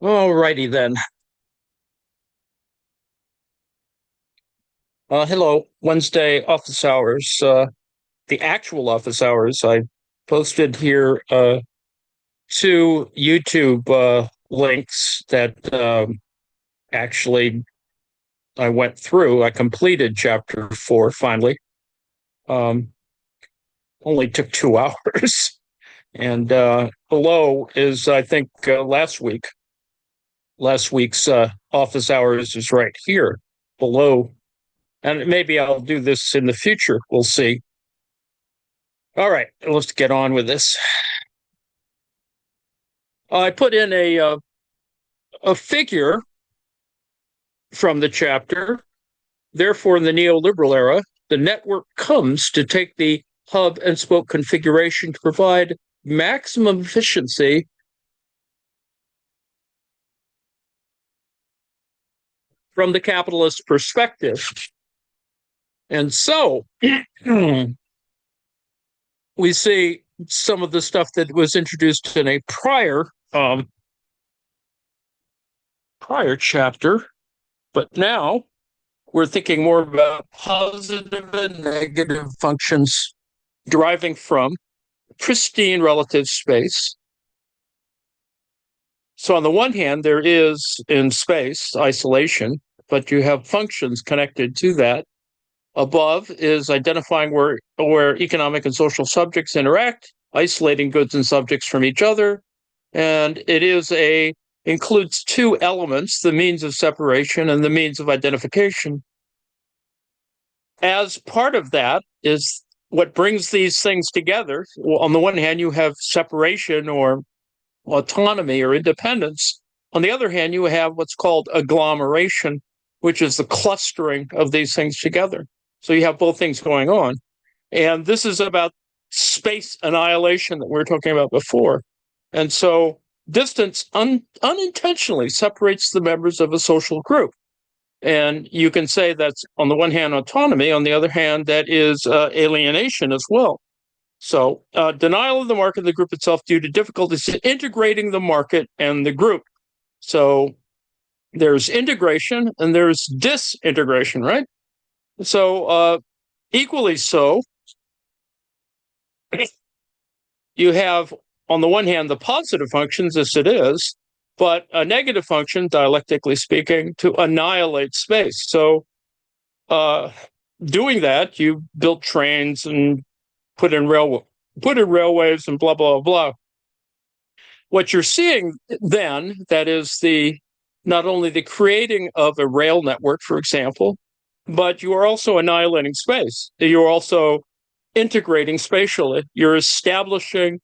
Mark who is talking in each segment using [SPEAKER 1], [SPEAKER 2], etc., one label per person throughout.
[SPEAKER 1] All righty then. Hello, Wednesday office hours. The actual office hours. I posted here two YouTube links that actually I went through. I completed chapter 4 finally. Um, Only took 2 hours. And below is, I think, last week's office hours is right here below. And maybe I'll do this in the future. We'll see. All right, let's get on with this. I put in a figure from the chapter. Therefore, in the neoliberal era, the network comes to take the hub and spoke configuration to provide maximum efficiency from the capitalist perspective. And so we see some of the stuff that was introduced in a prior chapter, but now we're thinking more about positive and negative functions deriving from pristine relative space. So on the one hand, there is in space isolation, but you have functions connected to that. Above is identifying where economic and social subjects interact, isolating goods and subjects from each other. And includes two elements, the means of separation and the means of identification. As part of that is what brings these things together. Well, on the one hand, you have separation or autonomy or independence. On the other hand, you have what's called agglomeration, which is the clustering of these things together. So you have both things going on. And this is about space annihilation that we were talking about before. And so distance unintentionally separates the members of a social group. And you can say that's, on the one hand, autonomy. On the other hand, that is alienation as well. So denial of the market, the group itself, due to difficulties in integrating the market and the group. So there's integration and there's disintegration, right? So equally so, you have, on the one hand, the positive functions, as it is, but a negative function, dialectically speaking, to annihilate space. So doing that, you built trains and put in railways and blah, blah, blah. What you're seeing then, that is not only the creating of a rail network, for example, but you are also annihilating space. You're also integrating spatially. You're establishing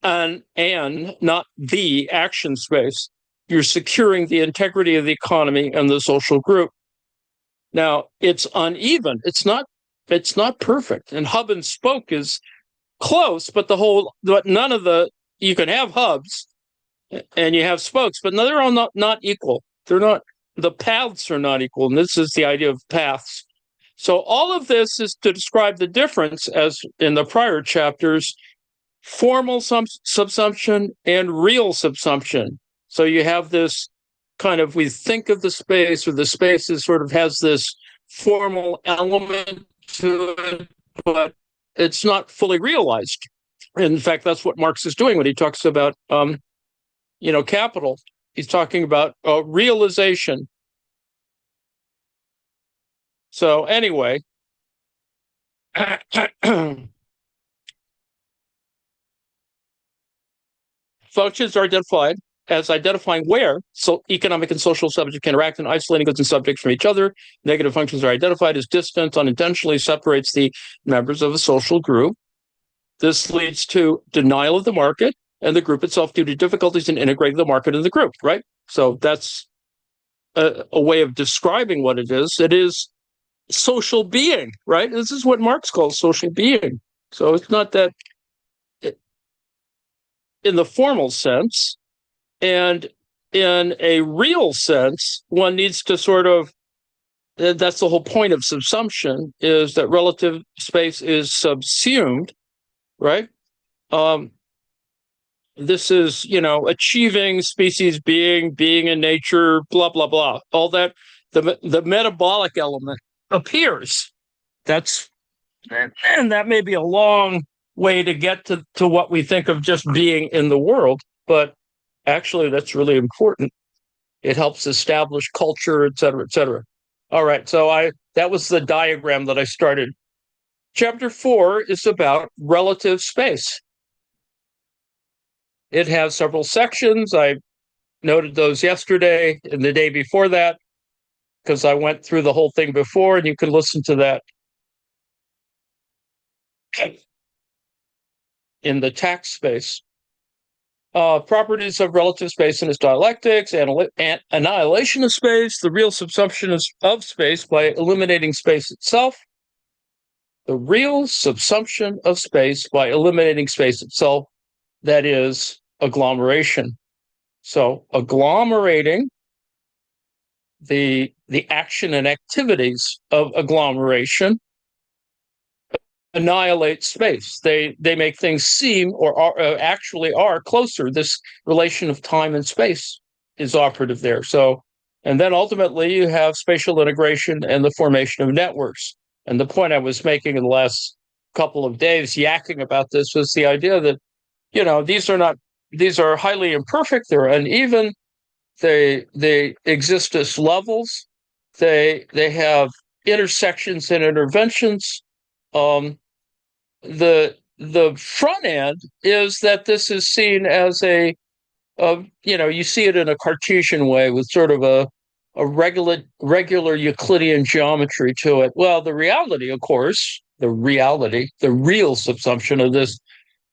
[SPEAKER 1] not the action space. You're securing the integrity of the economy and the social group. Now, it's uneven. It's not perfect. And hub and spoke is close, but none of you can have hubs and you have spokes, but they're all not equal. The paths are not equal. And this is the idea of paths. So all of this is to describe the difference, as in the prior chapters, formal subsumption and real subsumption. So you have this kind of, we think of the space, or the space has this formal element to it, but it's not fully realized. In fact, that's what Marx is doing when he talks about, capital. He's talking about realization. So anyway, functions are identified as identifying where economic and social subjects can interact and isolating goods and subjects from each other. Negative functions are identified as distance, unintentionally separates the members of a social group. This leads to denial of the market and the group itself due to difficulties in integrating the market and the group, right? So that's a way of describing what it is. It is social being, right? This is what Marx calls social being. So it's not that in the formal sense, and in a real sense, one needs to that's the whole point of subsumption, is that relative space is subsumed, right? this is, achieving species being in nature, blah, blah, blah. All that, the metabolic element appears. And that may be a long way to get to what we think of just being in the world, but actually that's really important. It helps establish culture, et cetera, et cetera. All right, so that was the diagram that I started. Chapter 4 is about relative space. It has several sections. I noted those yesterday and the day before that, because I went through the whole thing before, and you can listen to that in the tax space. Properties of relative space and its dialectics, annihilation of space, the real subsumption of space by eliminating space itself, the real subsumption of space by eliminating space itself, that is agglomeration. So agglomerating, the action and activities of agglomeration annihilate space. They make things seem or actually are closer. This relation of time and space is operative there. So, and then ultimately you have spatial integration and the formation of networks. And the point I was making in the last couple of days yakking about this was the idea that, these are highly imperfect, they're uneven, they exist as levels, they have intersections and interventions. The front end is that this is seen as you see it in a Cartesian way with sort of a regular Euclidean geometry to it. Well, the reality, of course, the real subsumption of this,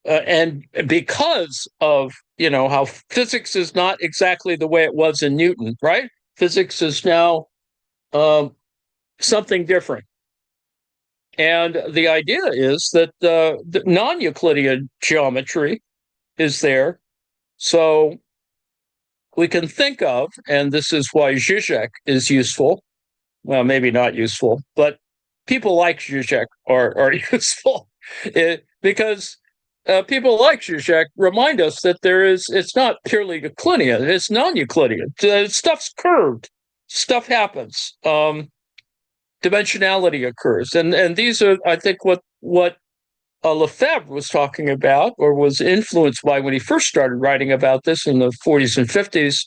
[SPEAKER 1] and because of how physics is not exactly the way it was in Newton, right? Physics is now something different. And the idea is that the non-Euclidean geometry is there. So we can think of, and this is why Zizek is useful. Well, maybe not useful, but people like Zizek are useful because people like Zizek remind us that it's not purely Euclidean, it's non-Euclidean. Stuff's curved, stuff happens. Dimensionality occurs, and these are, I think, what Lefebvre was talking about, or was influenced by when he first started writing about this in the 40s and 50s.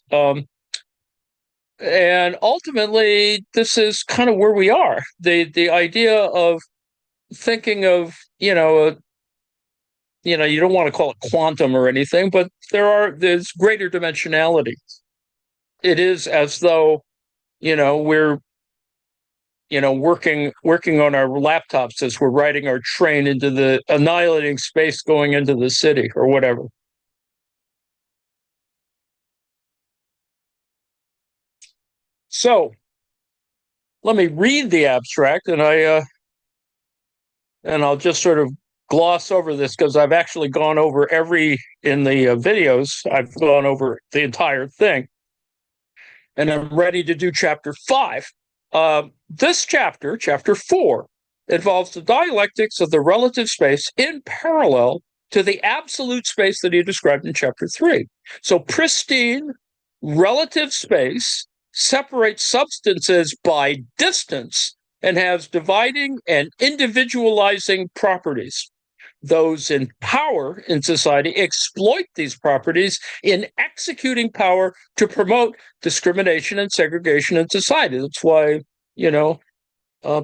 [SPEAKER 1] And ultimately, this is kind of where we are. The idea of thinking of, you don't want to call it quantum or anything, but there's greater dimensionality. It is as though, we're working on our laptops as we're riding our train into the annihilating space going into the city or whatever. So let me read the abstract, and I'll just sort of gloss over this because I've actually gone over in the videos, I've gone over the entire thing, and I'm ready to do chapter 5. This chapter 4, involves the dialectics of the relative space in parallel to the absolute space that he described in chapter 3. So pristine relative space separates substances by distance and has dividing and individualizing properties. Those in power in society exploit these properties in executing power to promote discrimination and segregation in society. That's why,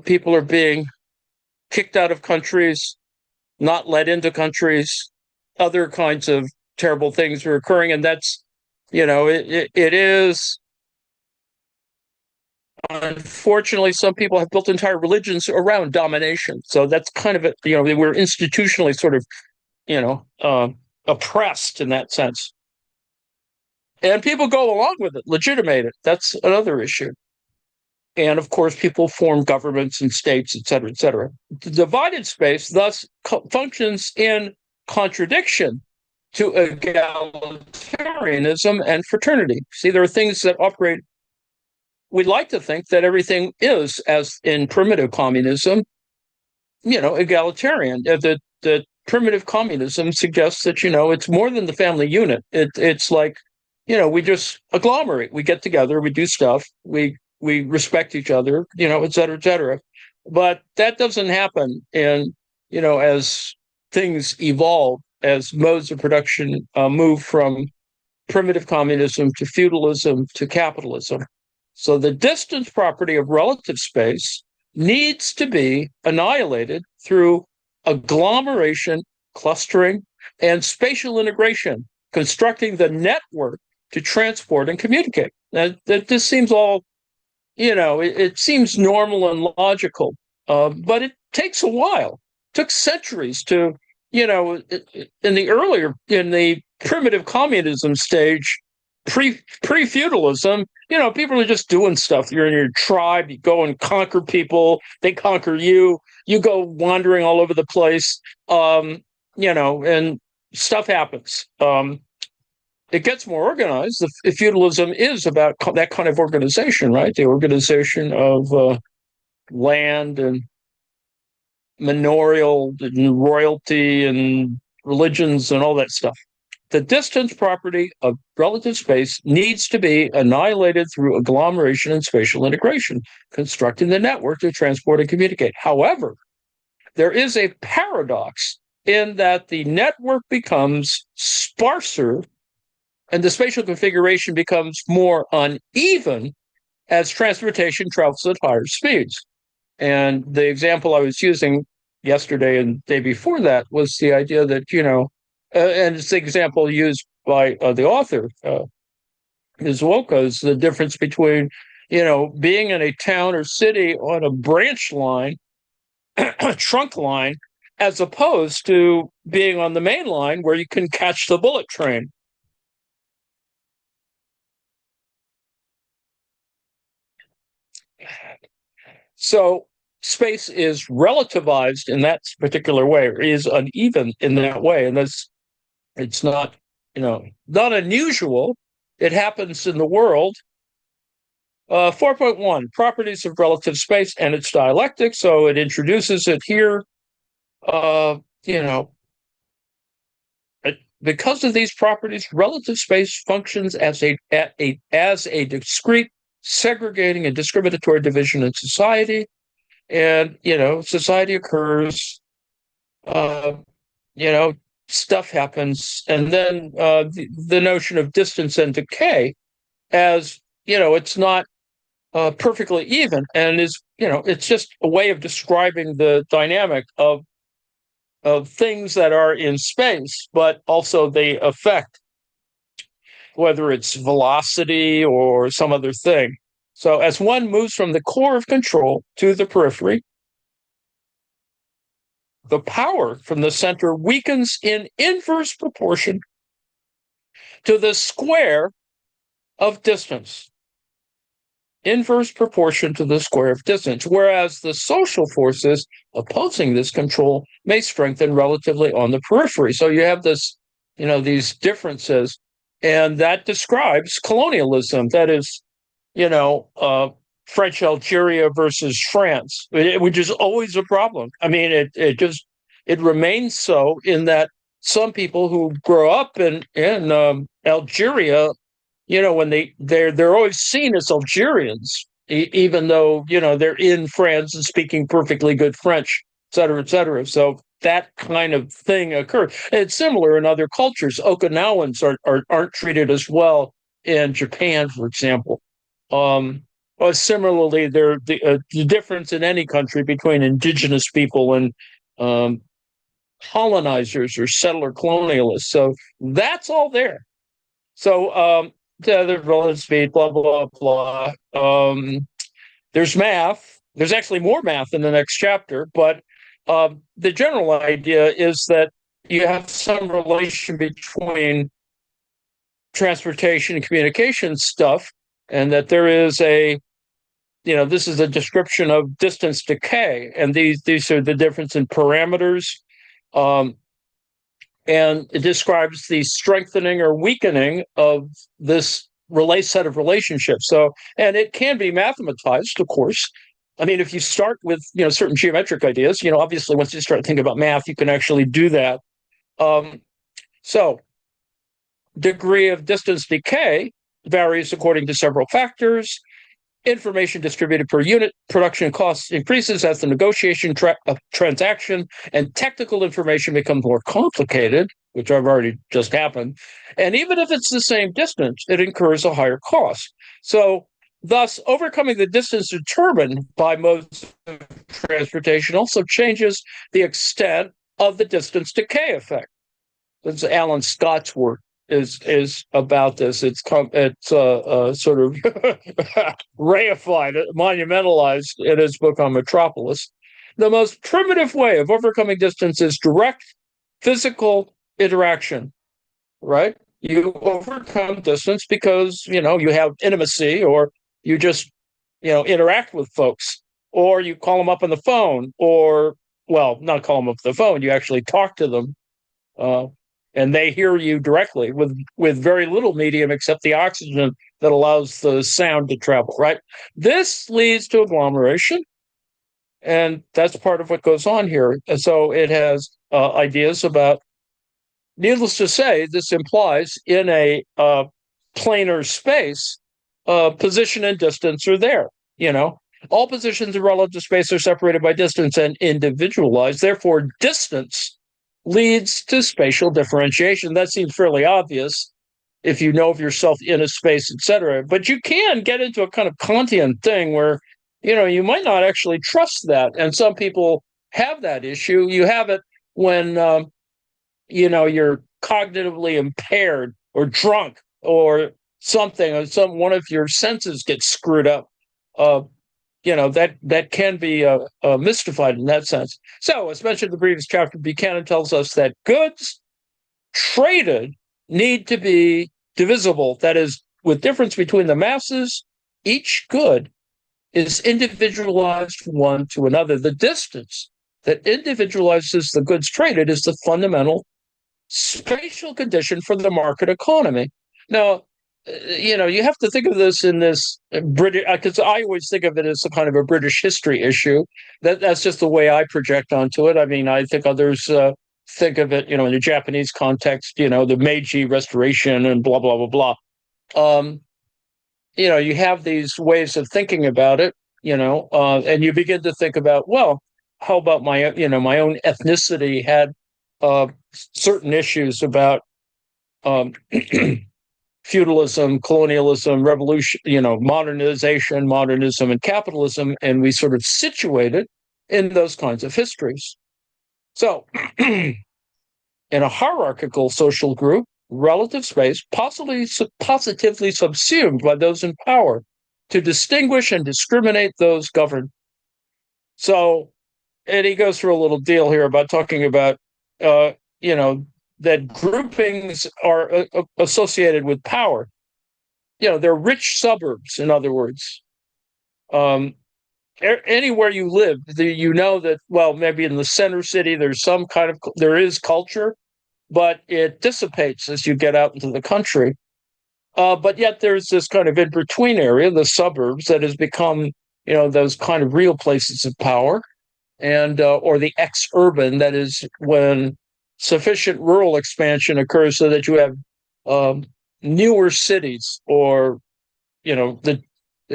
[SPEAKER 1] people are being kicked out of countries, not let into countries, other kinds of terrible things are occurring. And that's, it is, unfortunately, some people have built entire religions around domination. So that's kind of it. We're institutionally sort of, oppressed in that sense. And people go along with it, legitimate it. That's another issue. And of course, people form governments and states, et cetera, et cetera. The divided space thus functions in contradiction to egalitarianism and fraternity. See, there are things that operate. We'd like to think that everything is, as in primitive communism, egalitarian, that primitive communism suggests that, it's more than the family unit. It's like, we just agglomerate. We get together, we do stuff, we respect each other, et cetera, et cetera. But that doesn't happen. And, as things evolve, as modes of production move from primitive communism to feudalism to capitalism. So the distance property of relative space needs to be annihilated through agglomeration, clustering, and spatial integration, constructing the network to transport and communicate. That this seems all, it seems normal and logical, but it takes a while. It took centuries to, in the primitive communism stage, pre-feudalism, people are just doing stuff. You're in your tribe, you go and conquer people, they conquer you, you go wandering all over the place, and stuff happens. It gets more organized. The feudalism is about that kind of organization, right? The organization of land and manorial and royalty and religions and all that stuff. The distance property of relative space needs to be annihilated through agglomeration and spatial integration, constructing the network to transport and communicate. However, there is a paradox in that the network becomes sparser and the spatial configuration becomes more uneven as transportation travels at higher speeds. And the example I was using yesterday and the day before that was the idea that, and it's the example used by the author, Mizuoka, is the difference between, being in a town or city on a branch line, a trunk line, as opposed to being on the main line where you can catch the bullet train. So space is relativized in that particular way, or is uneven in that way. And it's not, not unusual. It happens in the world. 4.1, properties of relative space and its dialectic. So it introduces it here. Because of these properties, relative space functions as a discrete, segregating and discriminatory division in society. And, society occurs, stuff happens. And then the notion of distance and decay as, it's not perfectly even, and is, it's just a way of describing the dynamic of things that are in space, but also they affect whether it's velocity or some other thing. So as one moves from the core of control to the periphery, the power from the center weakens in inverse proportion to the square of distance. Inverse proportion to the square of distance, whereas the social forces opposing this control may strengthen relatively on the periphery. So you have this, these differences, and that describes colonialism. That is, French Algeria versus France, which is always a problem. I mean, it remains so in that some people who grow up in Algeria, when they're always seen as Algerians, even though, they're in France and speaking perfectly good French, et cetera, et cetera. So that kind of thing occurs. It's similar in other cultures. Okinawans aren't treated as well in Japan, for example. Similarly, the difference in any country between indigenous people and colonizers or settler colonialists. So that's all there. So the relative speed, blah, blah, blah. There's math. There's actually more math in the next chapter, but the general idea is that you have some relation between transportation and communication stuff, and that there is this is a description of distance decay, and these are the difference in parameters. And it describes the strengthening or weakening of this set of relationships. So, and it can be mathematized, of course. I mean, if you start with, certain geometric ideas, obviously once you start thinking about math, you can actually do that. So degree of distance decay varies according to several factors. Information distributed per unit, production costs increases as the negotiation transaction and technical information becomes more complicated, which I've already just happened. And even if it's the same distance, it incurs a higher cost. So thus, overcoming the distance determined by modes of transportation also changes the extent of the distance decay effect. That's Alan Scott's work is about this. It's sort of reified, monumentalized in his book on Metropolis. The most primitive way of overcoming distance is direct physical interaction, right? You overcome distance because, you have intimacy, or you just, interact with folks, or you call them up on the phone, or, well, not call them up on the phone, you actually talk to them. And they hear you directly with very little medium except the oxygen that allows the sound to travel, right? This leads to agglomeration, and that's part of what goes on here. And so it has ideas about, needless to say, this implies in a planar space, position and distance are there, All positions in relative space are separated by distance and individualized. Therefore, distance leads to spatial differentiation. That seems fairly obvious if you know of yourself in a space, etc. But you can get into a kind of Kantian thing where, you might not actually trust that. And some people have that issue. You have it when, you're cognitively impaired or drunk or something, or one of your senses gets screwed up. That can be mystified in that sense. So, as mentioned in the previous chapter, Buchanan tells us that goods traded need to be divisible. That is, with difference between the masses, each good is individualized one to another. The distance that individualizes the goods traded is the fundamental spatial condition for the market economy. Now, you have to think of this in this British, because I always think of it as a kind of a British history issue. That's just the way I project onto it. I mean, I think others think of it, in the Japanese context, the Meiji Restoration and blah, blah, blah, blah. You have these ways of thinking about it, and you begin to think about, well, how about my own ethnicity had certain issues about feudalism, colonialism, revolution, modernization, modernism, and capitalism, and we sort of situate it in those kinds of histories. So, in a hierarchical social group, relative space positively subsumed by those in power to distinguish and discriminate those governed. So, and he goes through a little deal here about talking about, that groupings are associated with power. They're rich suburbs, in other words. Anywhere you live, that, well, maybe in the center city, there is culture, but it dissipates as you get out into the country. But yet there's this kind of in-between area, the suburbs, that has become, those kind of real places of power, and or the ex-urban, that is when sufficient rural expansion occurs so that you have newer cities, or the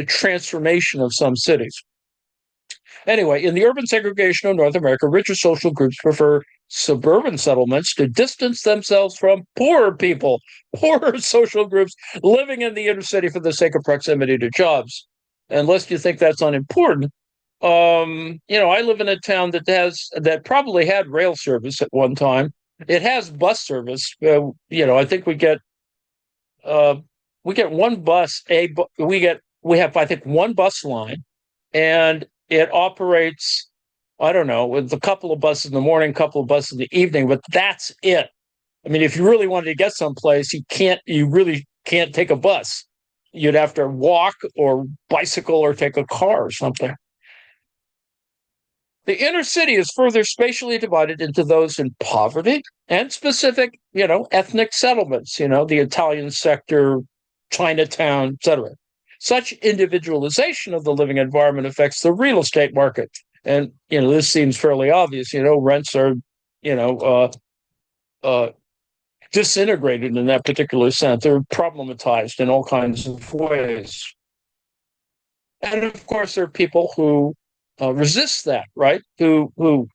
[SPEAKER 1] transformation of some cities. Anyway, in the urban segregation of North America, richer social groups prefer suburban settlements to distance themselves from poorer people, poorer social groups living in the inner city for the sake of proximity to jobs. Unless you think that's unimportant, I live in a town that probably had rail service at one time. It has bus service. I think we get one bus. We have, I think, one bus line, and it operates, I don't know, with a couple of buses in the morning, a couple of buses in the evening, but that's it. I mean, if you really wanted to get someplace, you really can't take a bus. You'd have to walk or bicycle or take a car or something. The inner city is further spatially divided into those in poverty and specific, ethnic settlements, the Italian sector, Chinatown, etc. Such individualization of the living environment affects the real estate market. And, this seems fairly obvious. Rents are, disintegrated in that particular sense. They're problematized in all kinds of ways. And of course, there are people who resist that, right? Who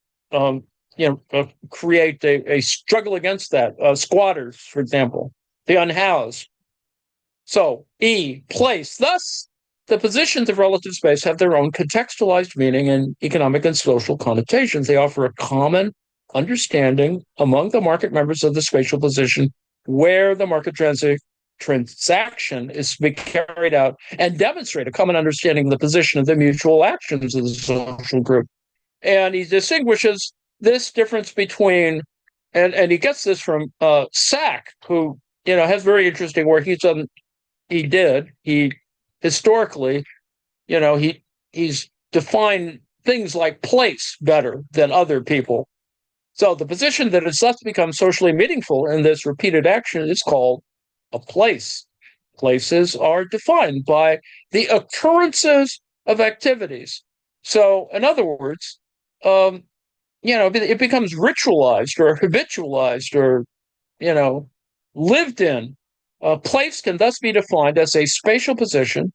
[SPEAKER 1] create a struggle against that. Squatters, for example, the unhoused. So, place. Thus, the positions of relative space have their own contextualized meaning and economic and social connotations. They offer a common understanding among the market members of the spatial position where the market transaction is to be carried out, and demonstrate a common understanding of the position of the mutual actions of the social group. And he distinguishes this difference between, and he gets this from Sack, who has very interesting work. He historically, he's defined things like place better than other people. So the position that has thus become socially meaningful in this repeated action is called a place. Places are defined by the occurrences of activities. So, in other words, it becomes ritualized or habitualized or, lived in. A place can thus be defined as a spatial position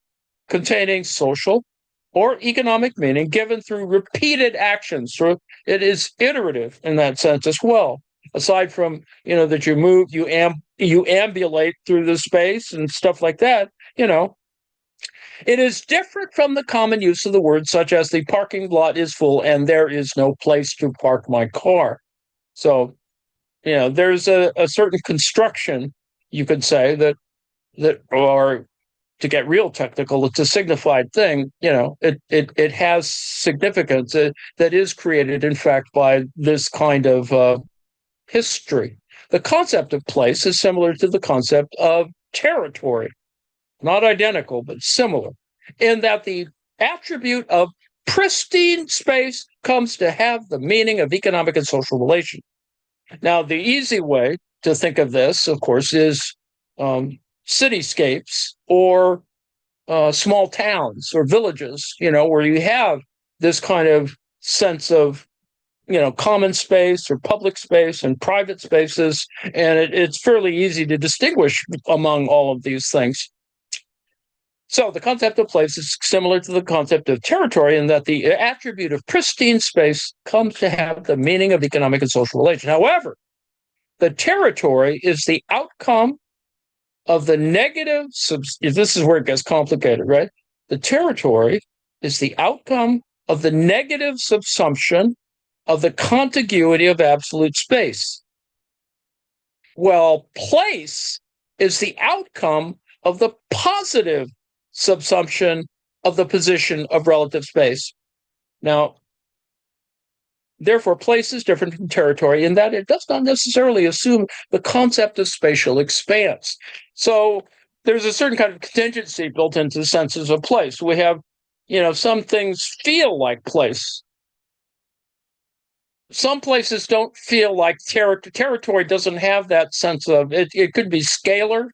[SPEAKER 1] containing social or economic meaning given through repeated actions. So it is iterative in that sense as well. Aside from, that you move, you ambulate through the space and stuff like that, it is different from the common use of the word, such as the parking lot is full and there is no place to park my car. So, there's a certain construction, you could say, that or to get real technical, it's a signified thing. It has significance that is created, in fact, by this kind of history. The concept of place is similar to the concept of territory, not identical, but similar, in that the attribute of pristine space comes to have the meaning of economic and social relation. Now, the easy way to think of this, of course, is cityscapes or small towns or villages, where you have this kind of sense of, common space or public space and private spaces. And it's fairly easy to distinguish among all of these things. So the concept of place is similar to the concept of territory in that the attribute of pristine space comes to have the meaning of economic and social relation. However, the territory is the outcome of the negative, this is where it gets complicated, right? The territory is the outcome of the negative subsumption of the contiguity of absolute space. Well, place is the outcome of the positive subsumption of the position of relative space. Now, therefore, place is different from territory in that it does not necessarily assume the concept of spatial expanse. So there's a certain kind of contingency built into the senses of place. We have, some things feel like place. Some places don't feel like territory. Territory doesn't have that sense of it. It could be scalar.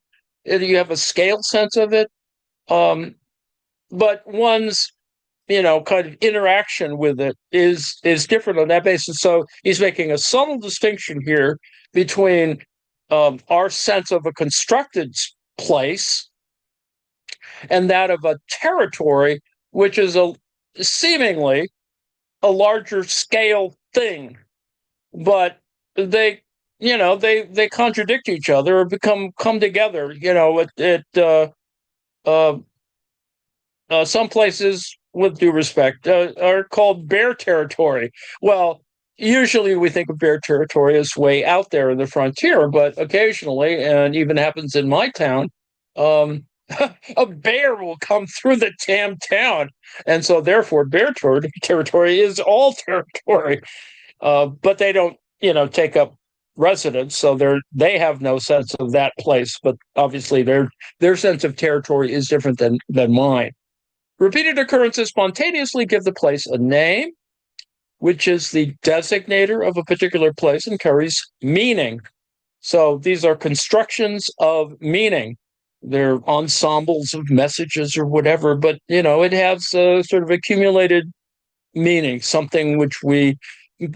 [SPEAKER 1] You have a scale sense of it. But one's kind of interaction with it is different on that basis. So he's making a subtle distinction here between our sense of a constructed place and that of a territory, which is seemingly a larger scale thing, but they contradict each other or come together. Some places, with due respect, are called bear territory. Well, usually we think of bear territory as way out there in the frontier, but occasionally, and even happens in my town, a bear will come through the damn town. And so therefore, bear territory is all territory. But they don't, take up residence, so they have no sense of that place. But obviously, their sense of territory is different than mine. Repeated occurrences spontaneously give the place a name, which is the designator of a particular place and carries meaning. So these are constructions of meaning. they're ensembles of messages or whatever, but it has a sort of accumulated meaning, something which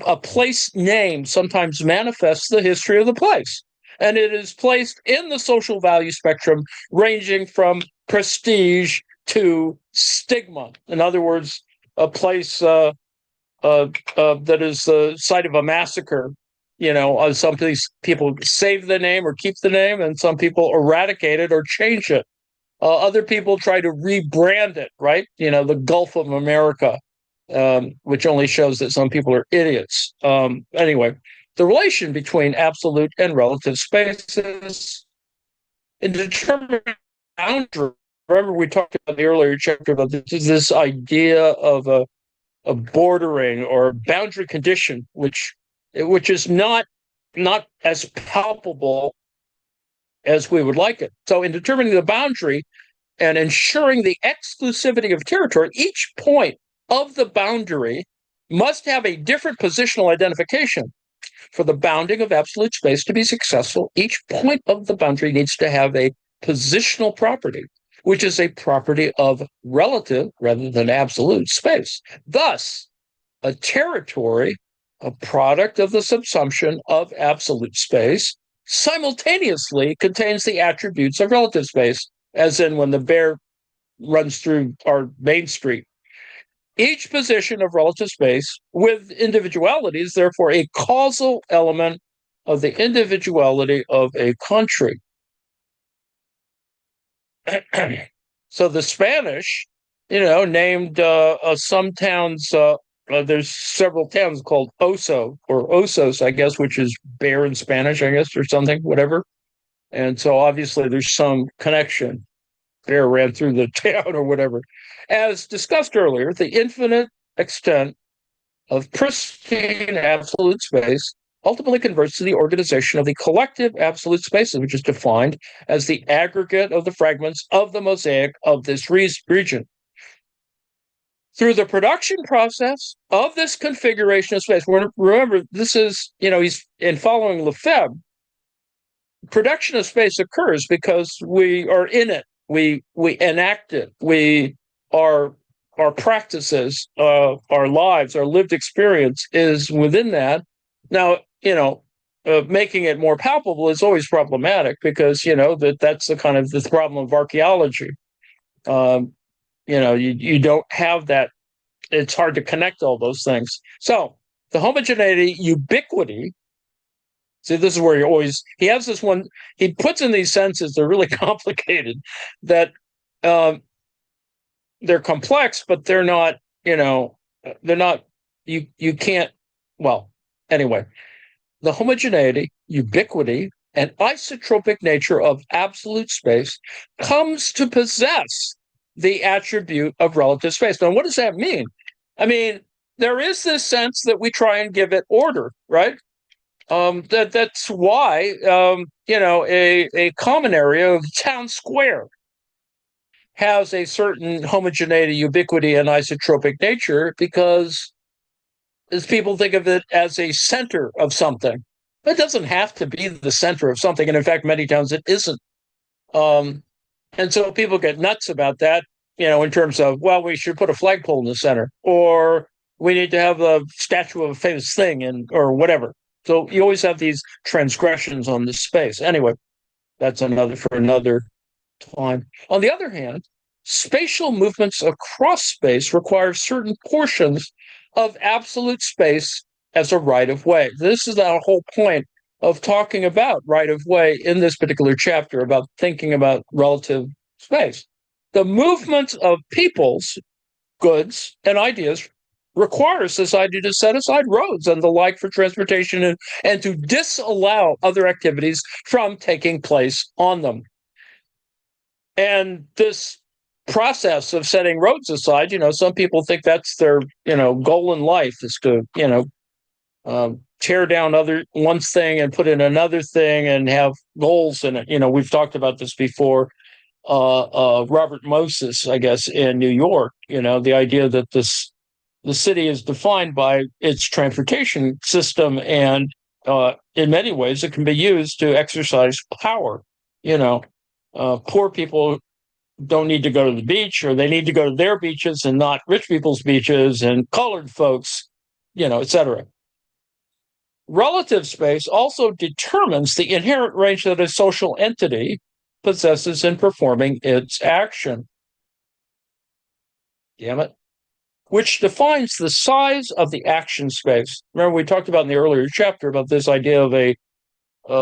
[SPEAKER 1] a place name sometimes manifests the history of the place. And it is placed in the social value spectrum, ranging from prestige to stigma. In other words, a place that is the site of a massacre. Some people save the name or keep the name, and some people eradicate it or change it. Other people try to rebrand it, right? The Gulf of America, which only shows that some people are idiots. Anyway, the relation between absolute and relative spaces in determining boundary. Remember, we talked about the earlier chapter about this idea of a bordering or boundary condition, which is not as palpable as we would like it. So, in determining the boundary and ensuring the exclusivity of territory, each point of the boundary must have a different positional identification. For the bounding of absolute space to be successful, each point of the boundary needs to have a positional property, which is a property of relative rather than absolute space. Thus, a territory, a product of the subsumption of absolute space, simultaneously contains the attributes of relative space, as in when the bear runs through our main street. Each position of relative space with individuality is therefore a causal element of the individuality of a country. So the Spanish, named some towns, there's several towns called Oso or Osos, I guess, which is bear in Spanish, I guess, or something, whatever. And so obviously there's some connection. Bear ran through the town or whatever. As discussed earlier, the infinite extent of pristine absolute space ultimately converts to the organization of the collective absolute spaces, which is defined as the aggregate of the fragments of the mosaic of this region. Through the production process of this configuration of space, remember, this is, he's in following Lefebvre, production of space occurs because we are in it. We enact it. Our practices, our lives, our lived experience is within that. Now, making it more palpable is always problematic because that's the kind of the problem of archaeology. You don't have that. It's hard to connect all those things. So the homogeneity, ubiquity. See, this is where he has this one, he puts in these sentences, they're really complicated, that they're complex, but they're not, you can't, well, anyway, the homogeneity, ubiquity, and isotropic nature of absolute space comes to possess the attribute of relative space. Now, what does that mean? I mean, there is this sense that we try and give it order, right? That's why a common area of town square has a certain homogeneity, ubiquity, and isotropic nature because as people think of it as a center of something. It doesn't have to be the center of something, and in fact, many times it isn't. And so people get nuts about that, in terms of, well, we should put a flagpole in the center, or we need to have a statue of a famous thing, or whatever. So you always have these transgressions on this space. Anyway, that's for another time. On the other hand, spatial movements across space require certain portions of absolute space as a right-of-way. This is our whole point of talking about right-of-way in this particular chapter, about thinking about relative space. The movement of peoples, goods, and ideas requires society to set aside roads and the like for transportation and to disallow other activities from taking place on them. And this process of setting roads aside, some people think that's their, goal in life is to, tear down one thing and put in another thing and have goals in it. We've talked about this before. Robert Moses, I guess, in New York, the idea that the city is defined by its transportation system, and in many ways it can be used to exercise power, Poor people don't need to go to the beach, or they need to go to their beaches and not rich people's beaches, and colored folks, etc. Relative space also determines the inherent range that a social entity possesses in performing its action. Damn it. Which defines the size of the action space. Remember, we talked about in the earlier chapter about this idea of a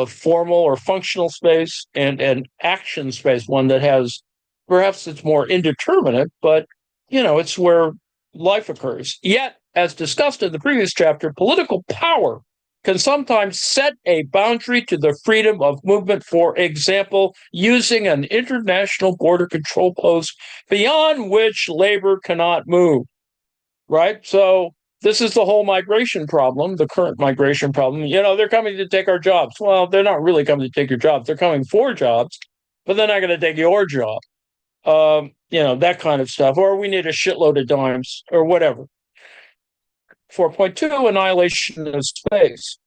[SPEAKER 1] formal or functional space and an action space, one that has, perhaps it's more indeterminate, but it's where life occurs. Yet, as discussed in the previous chapter, political power can sometimes set a boundary to the freedom of movement, for example, using an international border control post beyond which labor cannot move, right? So this is the whole migration problem, the current migration problem. They're coming to take our jobs. Well, they're not really coming to take your jobs. They're coming for jobs, but they're not going to take your job. That kind of stuff. Or we need a shitload of dimes or whatever. 4.2, annihilation of space.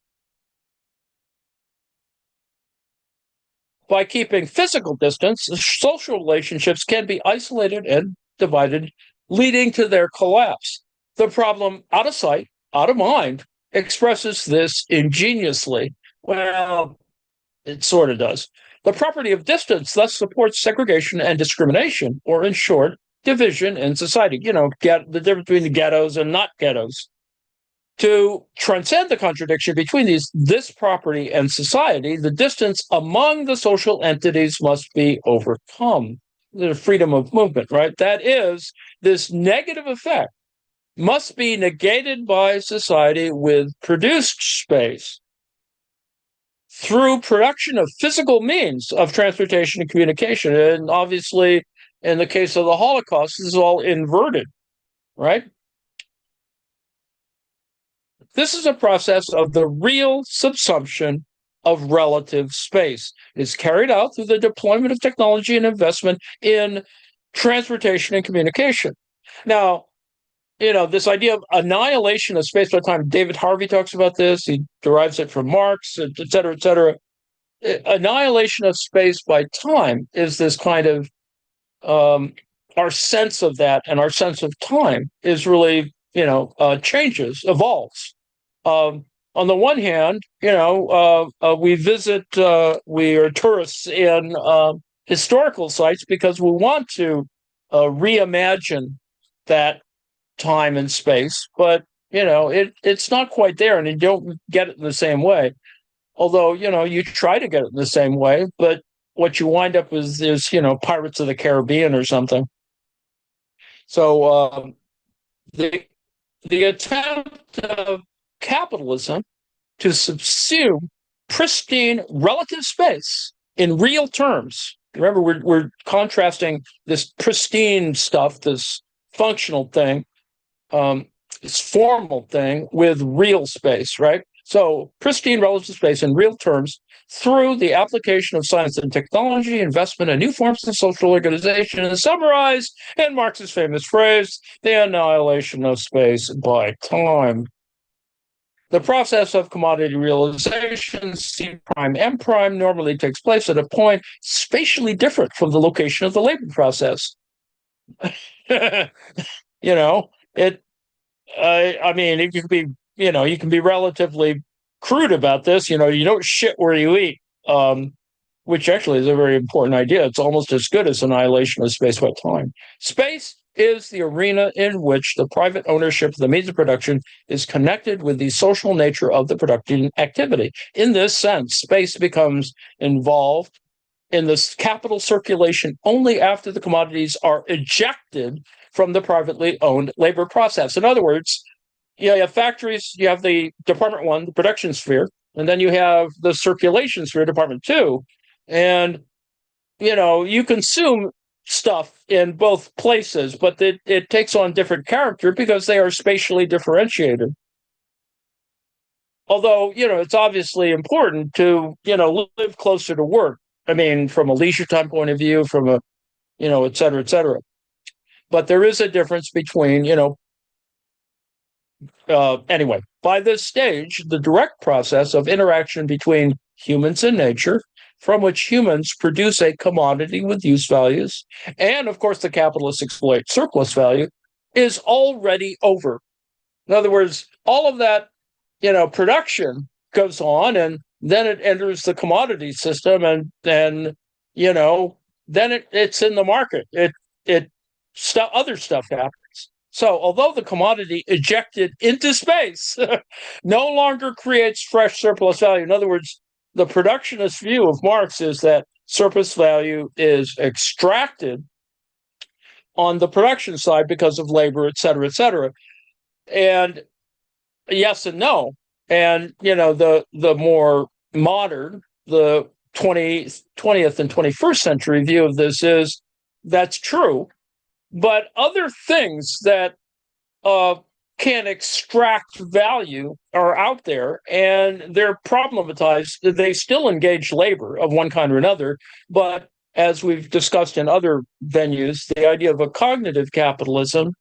[SPEAKER 1] By keeping physical distance, social relationships can be isolated and divided, leading to their collapse. The problem, out of sight, out of mind, expresses this ingeniously. Well, it sort of does. The property of distance thus supports segregation and discrimination, or in short, division in society. Get the difference between the ghettos and not ghettos. To transcend the contradiction between this property and society, the distance among the social entities must be overcome. The freedom of movement, right? That is, this negative effect must be negated by society with produced space through production of physical means of transportation and communication. And obviously, in the case of the Holocaust, this is all inverted, right? This is a process of the real subsumption of relative space. It is carried out through the deployment of technology and investment in transportation and communication. Now, this idea of annihilation of space by time, David Harvey talks about this. He derives it from Marx, et cetera, et cetera. Annihilation of space by time is this kind of, our sense of that and our sense of time is really, changes, evolves. On the one hand, we visit, we are tourists in historical sites because we want to reimagine that time and space, but it's not quite there, and you don't get it in the same way. Although you try to get it in the same way, but what you wind up with is Pirates of the Caribbean or something. So the attempt of capitalism to subsume pristine relative space in real terms. Remember, we're contrasting this pristine stuff, this functional thing, this formal thing, with real space, right? So pristine relative space in real terms through the application of science and technology, investment in new forms of social organization, and summarized in Marx's famous phrase, the annihilation of space by time. The process of commodity realization, C prime, M prime, normally takes place at a point spatially different from the location of the labor process. I mean, you can be, you can be relatively crude about this. You don't shit where you eat, which actually is a very important idea. It's almost as good as annihilation of space by time. Space is the arena in which the private ownership of the means of production is connected with the social nature of the production activity. In this sense, space becomes involved in this capital circulation only after the commodities are ejected from the privately owned labor process. In other words, you have factories, you have the department one, the production sphere, and then you have the circulation sphere, department two. And, you consume stuff in both places, but it takes on different character because they are spatially differentiated. Although, it's obviously important to, live closer to work. I mean, from a leisure time point of view, from a, et cetera, et cetera. But there is a difference between, anyway, by this stage, the direct process of interaction between humans and nature from which humans produce a commodity with use values, and of course the capitalists exploit surplus value, is already over. In other words, all of that, production goes on, and then it enters the commodity system, and then, it's in the market. Other stuff happens. So, although the commodity ejected into space no longer creates fresh surplus value, in other words, the productionist view of Marx is that surplus value is extracted on the production side because of labor, et cetera, et cetera. And yes and no. And, the more modern, the 20th and 21st century view of this is that's true. But other things that can extract value are out there, and they're problematized. They still engage labor of one kind or another, but as we've discussed in other venues, the idea of a cognitive capitalism,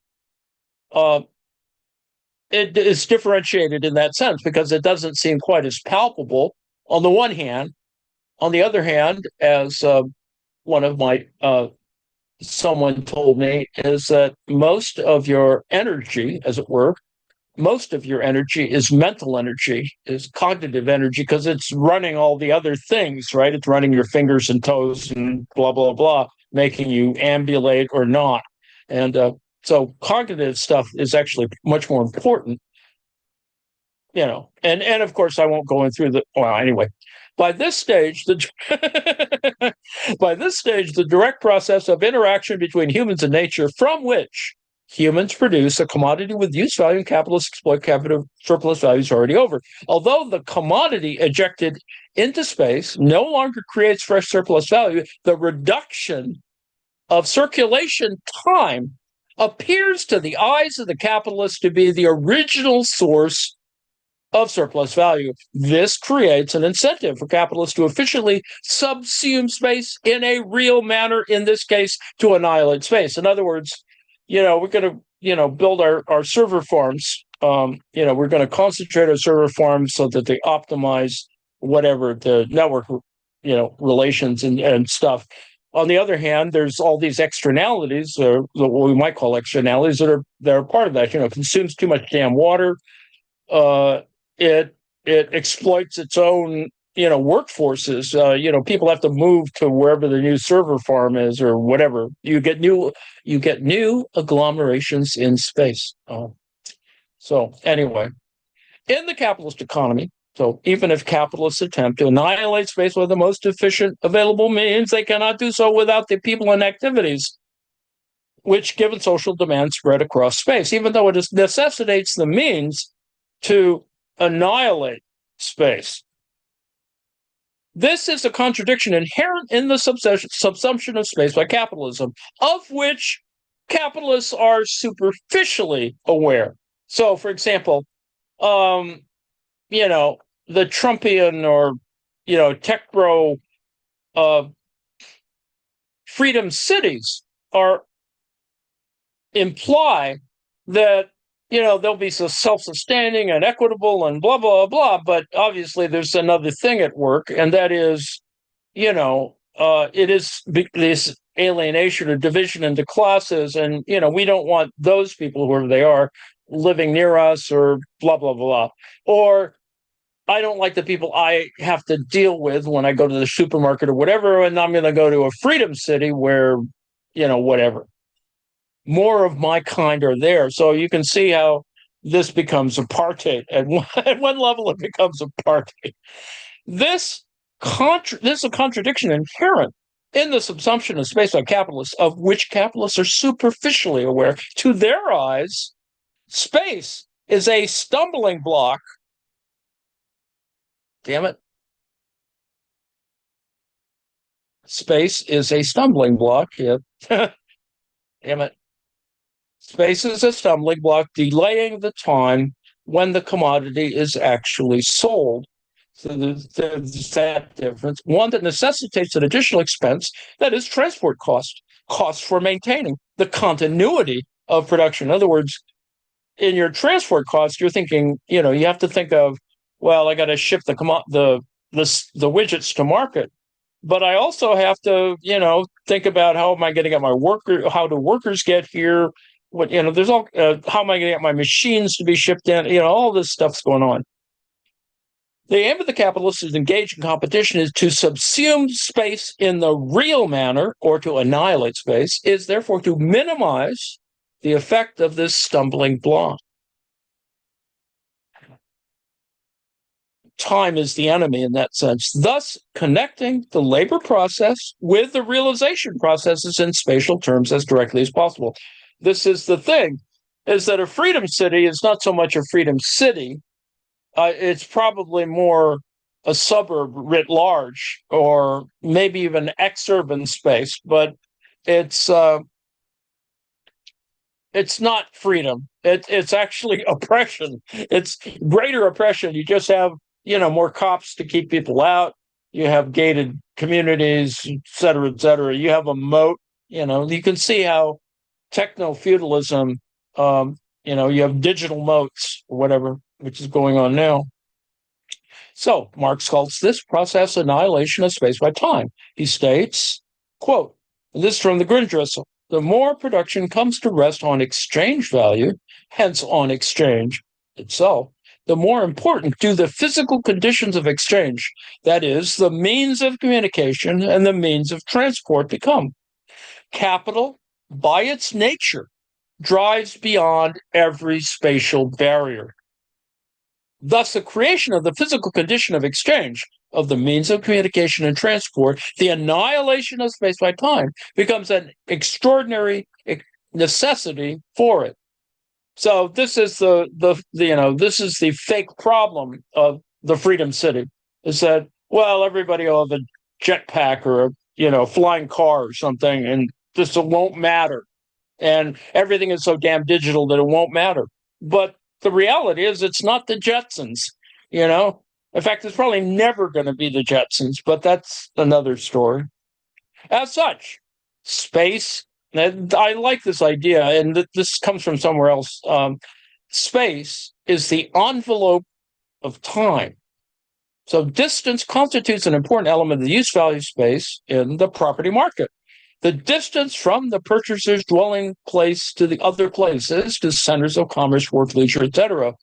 [SPEAKER 1] it is differentiated in that sense because it doesn't seem quite as palpable on the one hand. On the other hand, as one of my someone told me, is that most of your energy, as it were, most of your energy is mental energy, is cognitive energy, because it's running all the other things, right? It's running your fingers and toes and blah, blah, blah, making you ambulate or not. And so cognitive stuff is actually much more important, and of course I won't go in through anyway. By this stage, the direct process of interaction between humans and nature, from which humans produce a commodity with use value and capitalists exploit capital surplus value, is already over. Although the commodity ejected into space no longer creates fresh surplus value, the reduction of circulation time appears to the eyes of the capitalists to be the original source of surplus value. This creates an incentive for capitalists to efficiently subsume space in a real manner, in this case, to annihilate space. In other words, we're going to, build our server farms. We're going to concentrate our server farms so that they optimize whatever the network, relations and stuff. On the other hand, there's all these externalities, what we might call externalities, that are part of that. Consumes too much damn water. It exploits its own, workforces. People have to move to wherever the new server farm is or whatever. You get new agglomerations in space. So anyway, in the capitalist economy, so even if capitalists attempt to annihilate space with the most efficient available means, they cannot do so without the people and activities which, given social demand, spread across space, even though it necessitates the means to annihilate space. This is a contradiction inherent in the subsumption of space by capitalism, of which capitalists are superficially aware. So, for example, the Trumpian or, tech bro freedom cities imply that, they'll be so self-sustaining and equitable and blah, blah, blah. But obviously there's another thing at work, and that is, it is this alienation or division into classes. And, we don't want those people, whoever they are, living near us or blah, blah, blah. Or I don't like the people I have to deal with when I go to the supermarket or whatever, and I'm going to go to a freedom city where, whatever. More of my kind are there. So you can see how this becomes apartheid. At one level, it becomes apartheid. This is a contradiction inherent in the subsumption of space by capitalists, of which capitalists are superficially aware. To their eyes, space is a stumbling block. Damn it. Space is a stumbling block. Yeah. Damn it. Space is a stumbling block, delaying the time when the commodity is actually sold. So there's that difference. One that necessitates an additional expense, that is transport costs for maintaining the continuity of production. In other words, in your transport costs, you're thinking, you have to think of, well, I got to ship the widgets to market. But I also have to, think about how am I going to get my worker, how do workers get here? What, there's all, how am I going to get my machines to be shipped in? All this stuff's going on. The aim of the capitalist is engaged in competition is to subsume space in the real manner or to annihilate space, is therefore to minimize the effect of this stumbling block. Time is the enemy in that sense, thus connecting the labor process with the realization processes in spatial terms as directly as possible. This is the thing, is that a freedom city is not so much a freedom city. It's probably more a suburb writ large, or maybe even exurban space, but it's not freedom. It's actually oppression. It's greater oppression. You just have, more cops to keep people out. You have gated communities, et cetera, et cetera. You have a moat. You can see how techno-feudalism, you have digital moats or whatever, which is going on now. So Marx calls this process annihilation of space by time. He states, quote, and this is from the Grundrissel, the more production comes to rest on exchange value, hence on exchange itself, the more important do the physical conditions of exchange, that is, the means of communication and the means of transport become. Capital, by its nature, drives beyond every spatial barrier. Thus, the creation of the physical condition of exchange, of the means of communication and transport, the annihilation of space by time, becomes an extraordinary necessity for it. So this is this is the fake problem of the Freedom City, is that, well, everybody will have a jetpack or a flying car or something, and this won't matter. And everything is so damn digital that it won't matter. But the reality is it's not the Jetsons, In fact, it's probably never going to be the Jetsons, but that's another story. As such, space, and I like this idea, and this comes from somewhere else. Space is the envelope of time. So distance constitutes an important element of the use value space in the property market. The distance from the purchaser's dwelling place to the other places, to centers of commerce, work, leisure, etc.